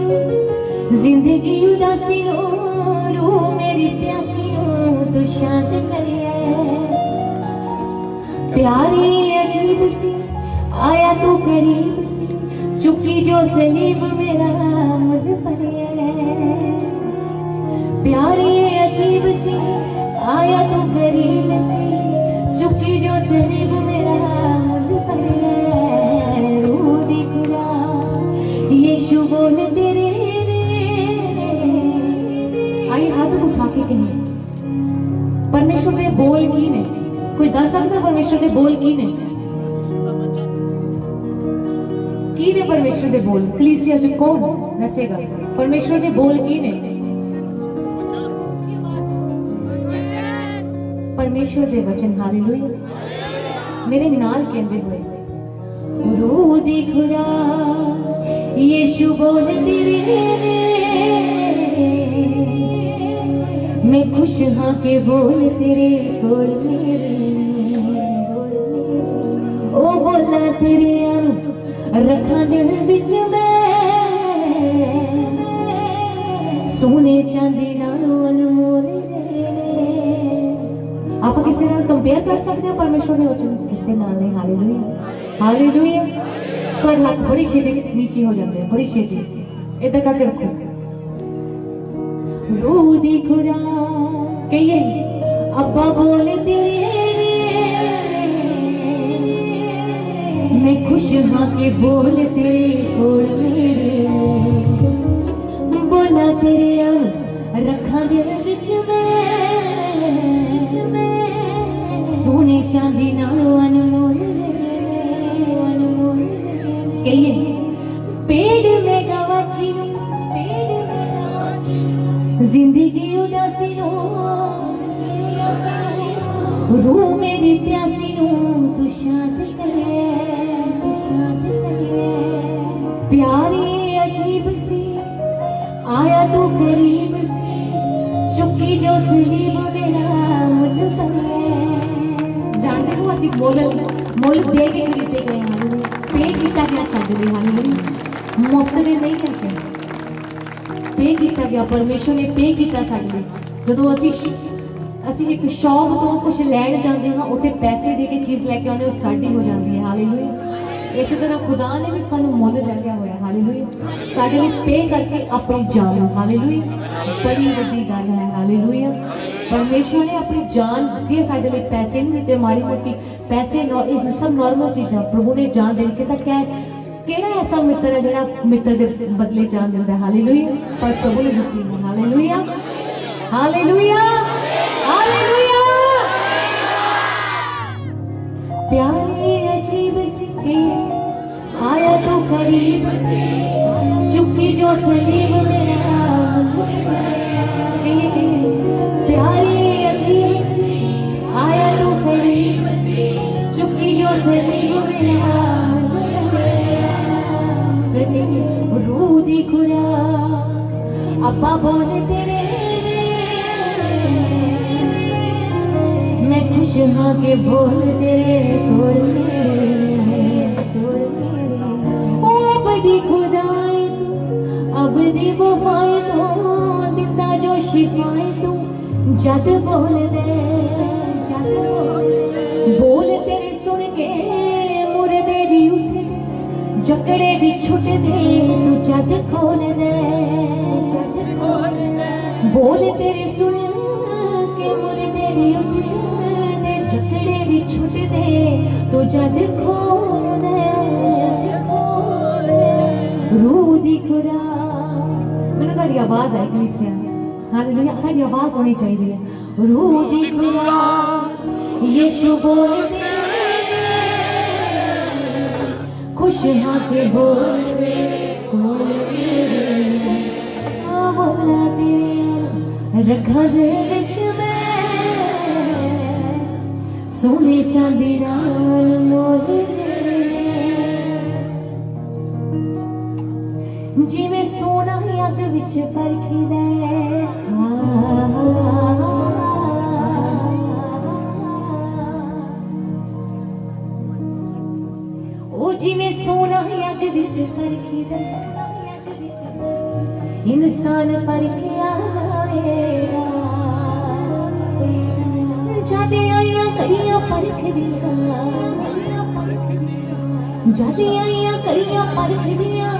जिंदगी उदासी नो रू मेरी प्यासी नो तू शांत करिए प्यारी अजीब सी आया तू करीब सी चुकी जो सलीब मेरा मुझ पर प्यारी अजीब सी आया तू करीब सी चुकी जो सलीब मेरा मुझ पर रू दी खुदा यीशु बोल तेरे आई हाथ उठा के कहिए परमेश्वर ने बोल की ने कोई दस सकता परमेश्वर ने बोल की ने परमेश्वर दे बोल कलीसिया च कौन दसेगा परमेश्वर दे बोल की ने परमेश्वर दे वचन हालेलुया मेरे नाल कहंदे हुए रो दी खुदा यीशु बोल तेरे मैं खुश हाँ के बोल तेरे कोल मेरे ओ बोला तेरे रखा दिल बिच सोने चांदी नालों अनमोल आप किसी नाल कंपेयर कर सकते हो परमेश्वर के वचन किसी नाल नहीं हालेलुया हालेलुया पर हाथ बड़ी छेती नीचे हो जाते हैं बड़ी छेती इधर करके रखो रो दी खुदा कहिए अब्बा बोल तेरे मैं खुश हाँ के बोल तेरे कोल मेरे बोला तेरे रखा दिल विच सोने चांदी नालों अनमोल कहिए पेड़ में गवाची जिंदगी उदासी नो रू मेरी प्यासी नो तू शांत करे प्यारी अजीब सी आया तू करीब सी चुकी जो सलीब मेरा मुझ पर जानते हो असि मोल दे के खरीदे गए हैं पे किया गया साडे लिए हालेलुया मुफ्त दे नहीं करके पे किया गया परमेश्वर ने पे किया साडे लिए जो ਅਸੀਂ ਇੱਕ ਸ਼ੌਪ ਤੋਂ ਕੁਝ ਲੈਣ ਜਾਂਦੇ ਹਾਂ ਉੱਥੇ ਪੈਸੇ ਦੇ ਕੇ ਚੀਜ਼ ਲੈ ਕੇ ਆਉਂਦੇ ਉਹ ਸਾਡੀ ਹੋ ਜਾਂਦੀ ਹੈ ਹਾਲੇਲੂਇਆ ਇਸੇ ਤਰ੍ਹਾਂ ਖੁਦਾ ਨੇ ਵੀ ਸਾਨੂੰ ਮੁੱਲ ਲੈ ਲਿਆ ਹੋਇਆ ਹਾਲੇਲੂਇਆ ਸਾਡੇ ਲਈ ਪੇ ਕਰਕੇ ਆਪਣੀ ਜਾਨ ਹਾਲੇਲੂਇਆ ਬੜੀ ਵੱਡੀ ਗੱਲ ਹੈ ਹਾਲੇਲੂਇਆ परमेश्वर ने अपनी जान दी है साडे लिए पैसे नहीं देते मारी मोटी पैसे सब नॉर्मल चीज़ां प्रभु ने जान दे के क्या है केड़ा ऐसा मित्र है जेड़ा मित्र दे बदले जान देता है हालेलुया पर प्रभु ने दी है हालेलुया हालेलुया हालेलुया प्यारे अजीब सी आया तो करीब से चुकी जो सलीब मेरा प्यारे अजीब सी आया तो करीब से चुकी जो सलीब मेरा रू दी खुदा अब्बा बोल तेरे मैं खुश हाँ के बोल तेरे कोल ओ बड़ी खुदाए तू अब दी वफाए तू दिता जो शिफाए तू जद बोल दे बोल तेरे सुन के मुर्दे भी उठे जकड़े भी छुट थे तू जद खोल दे बोल तेरे सुन के मुर्दे भी उठे जकड़े भी छुट दे तो जद खोल रू दी खुदा मैंने ਤੁਹਾਡੀ आवाज आई कलीसिया हालेलुया। अगर आवाज होनी चाहिए रूह दी खुराक यीशु बोलते खुश हाँ के बोलते बोला दे रखा दे विच में सोने चांदी नाल मोल जिवें सोना अग विच परखीदा ओ जिवें सोना अग विच परखीदा इंसान परखिया जावेगा जद आईयां करियां परख दियां जद आईयां करियां परख दियां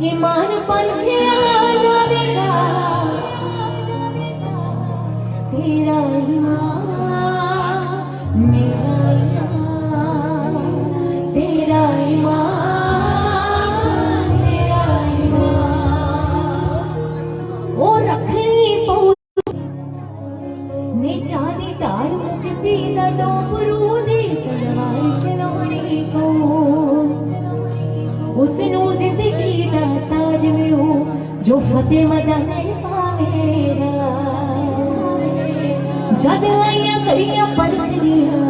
ईमान परखिया जावेगा तेरा ईमान मेरा ईमान तेरा ईमान मेरा ईमान ओ रखनी पऊ ने चांदी तार मुक्ति दा डोबरू दी तलवार चलाउणी पऊ उसनू जिंदगी दा ताज मिलू जो फतेह मदन पावेगा जद आईयां करियां परख दियां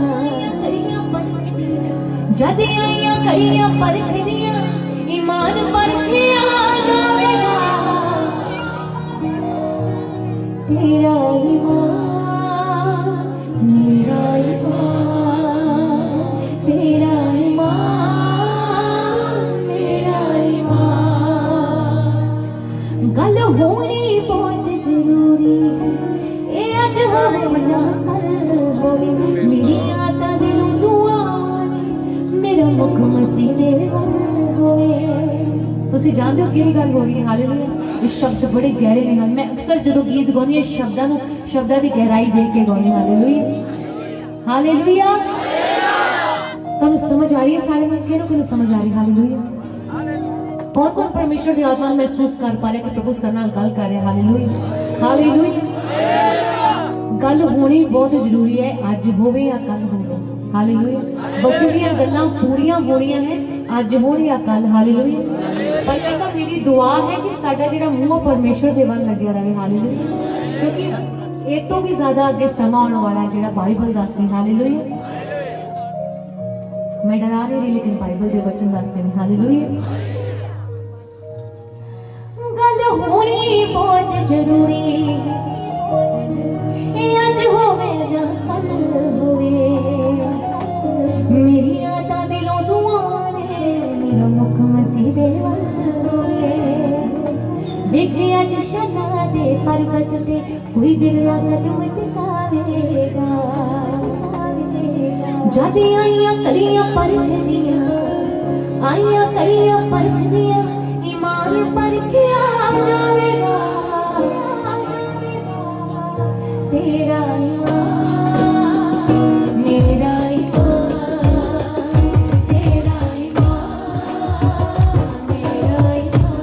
जद आईयां करियां परख दियां ईमान परखिया जावेगा तेरा ईमान मेरा ईमान तेरा ईमान गल होनी बहुत जरूरी है अज होवे जा कल होवे मेरी आता दिलों दुआ मेरा मुख मसीह दे वल होवे तुसी जानदे हो किहड़ी गल हो रही है हालेलुया इस शब्द बड़े गहरे ने मैं अक्सर जदों गीत गाउंदी शब्दां दी गहराई देख के गाउंदी हालेलुया हालेलुया तुहानू समझ आ रही है सारे में किहनू समझ आ रही हालेलुया कौन कौन परमेश्वर की आत्मा महसूस कर पा रहे कि प्रभु सर नाल गल कर रहे हालेलुया हालेलुया गल होनी बहुत जरूरी है अज होवे या कल होवे हालेलुया बच्चे दी गल्लां पूरीआं होणीआं है अज होण या कल हालेलुया पर कहता मेरी दुआ है कि साडा जिहड़ा मूंह परमेश्वर दे वल लग्या रहे हालेलुया क्योंकि इस तो भी ज्यादा अगे समा आने वाला है जिहड़ा बाइबल दसदी हालेलुया मैं डरा नहीं रही लेकिन बाइबल के वचन दसदे ने हालेलुया गल होनी बहुत जरूरी अज होवे जा कल होवे मेरी आता दिलों दुआ ने मेरा मुख मसीह दे वल होवे देखे अज शना दे पर्वत ते कोई बिरला कदम टिकावेगा जद आईयां कलियां परख दियां आईयां कलियां परख दियां ईमान परखिया जावेगा तेरा ईमान मेरा ईमान तेरा ईमान मेरा ईमान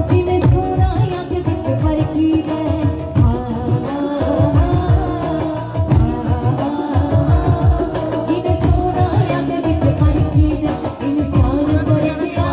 जिवें सोना अग विच परखीदा जिवें सोना अग विच परखीदा इंसान परखिया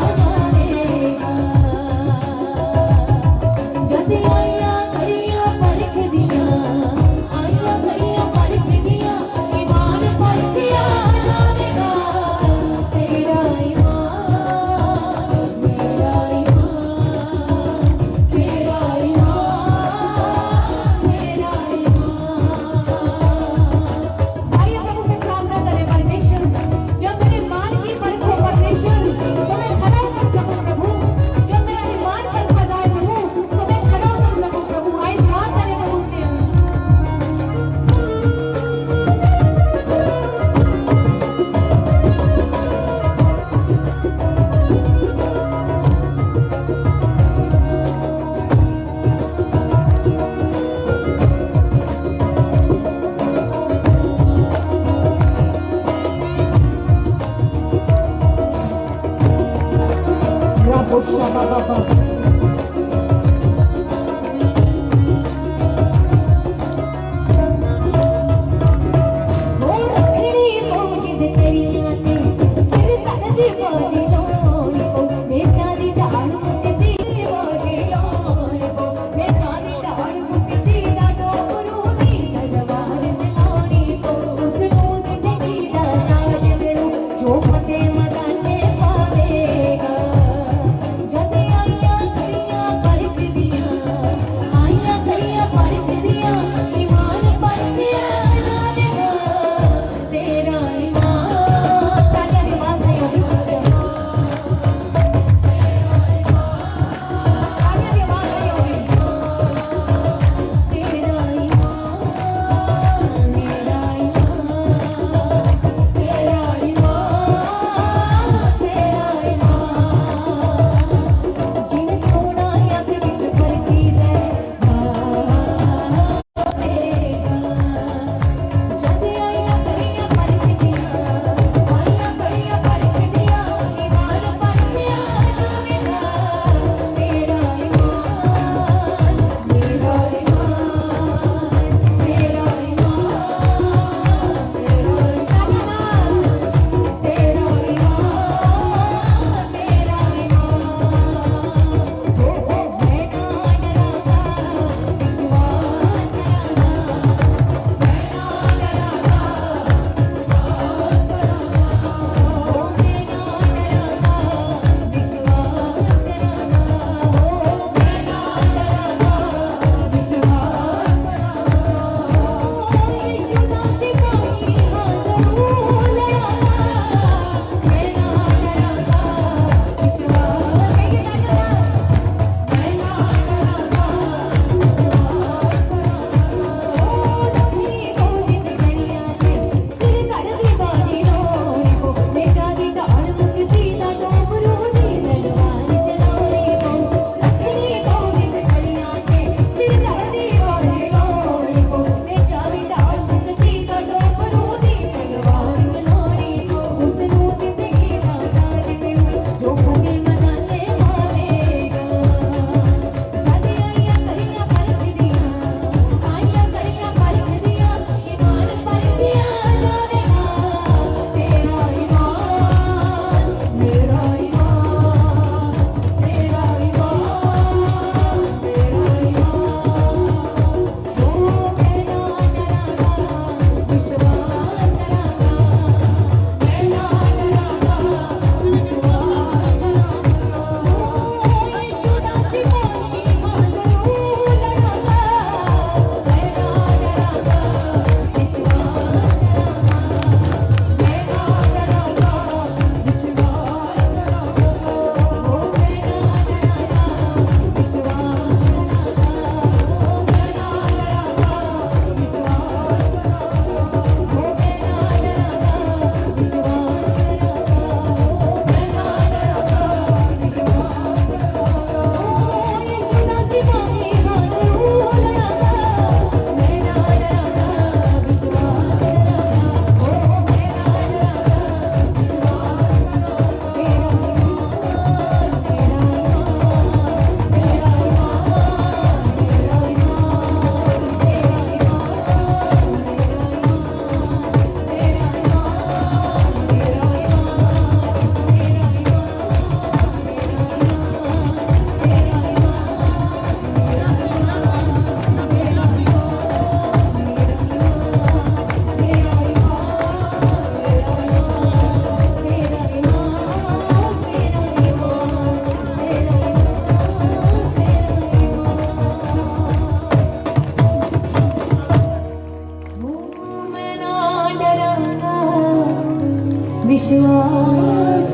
विश्वास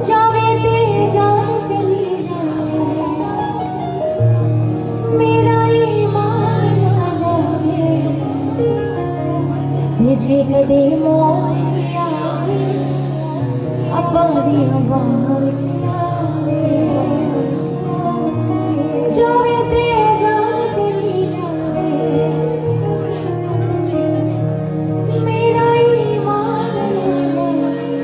जावे ते जान चली जाए मेरा ईमान ना जाए मुझे कदे मौत नहीं आए अब्बा दियां बाहां विच जावे ते जान चली जाए मेरा ईमान ना जाए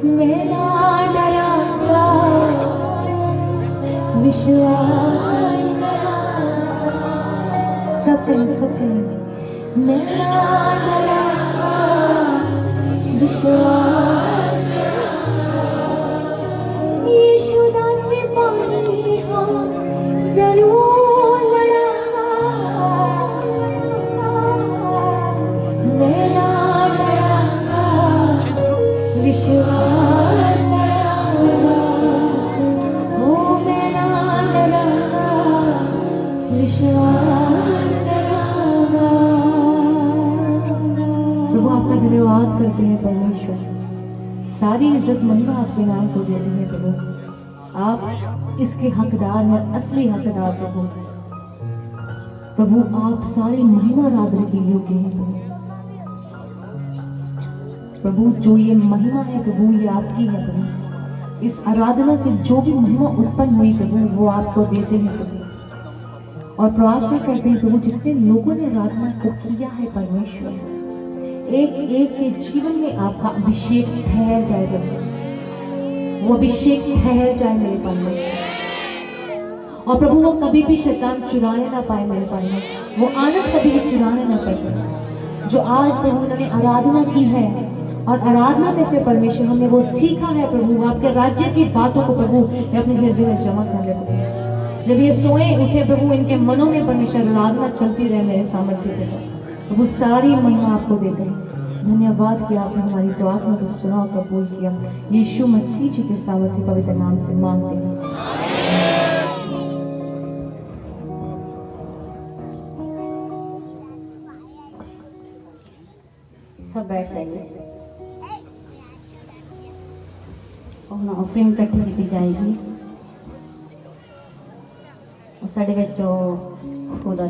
मैं ना डरांगा, विश्वास सब कहें मैं ना डरांगा, विश्वास यीशु दासी पानी हम जरूर लड़ांगा, मैं ना डरांगा, विश्वास करूंगा, ओ मैं ना डरांगा, विश्वास करूंगा। प्रभु आपका धन्यवाद करते हैं परमेश्वर, सारी इज्जत महिमा आपके नाम को देते हैं प्रभु। आप इसके हकदार हैं, असली हकदार प्रभु। प्रभु आप सारी महिमा आराधना के योग्य हैं प्रभु। प्रभु जो ये महिमा है प्रभु ये आपकी है प्रभु। इस आराधना से जो भी महिमा उत्पन्न हुई प्रभु वो आपको देते हैं प्रभु। और प्रार्थना करते हैं प्रभु जितने लोगों ने आराधना को किया है परमेश्वर, एक एक के जीवन में आपका अभिषेक ठहर जाए प्रभु, वो अभिषेक ठहर जाए मेरे परमेश्वर। और प्रभु वो कभी भी शैतान चुराने ना पाए मेरे परमेश्वर, वो आनंद कभी भी चुराने ना पाए जो आज प्रभु उन्होंने आराधना की है। और आराधना में से परमेश्वर हमने वो सीखा है प्रभु, आपके राज्य की बातों को प्रभु अपने हृदय में जमा कर ले प्रभु। जब ये सोए उठे प्रभु इनके मनों में परमेश्वर आराधना चलती रहे मेरे सामर्थ्य के प्रभु, सारी महिमा आपको देते हैं। धन्यवाद कि आपने हमारी प्रार्थना को सुना और कबूल किया। यीशु मसीह जी के सामर्थ्य पवित्र नाम से मांगते हैं। सब बैठ जाइए और ऑफरिंग इकट्ठी की जाएगी। ਸਾਡੇ ਵਿੱਚ ਉਹ ਉਹਦਾ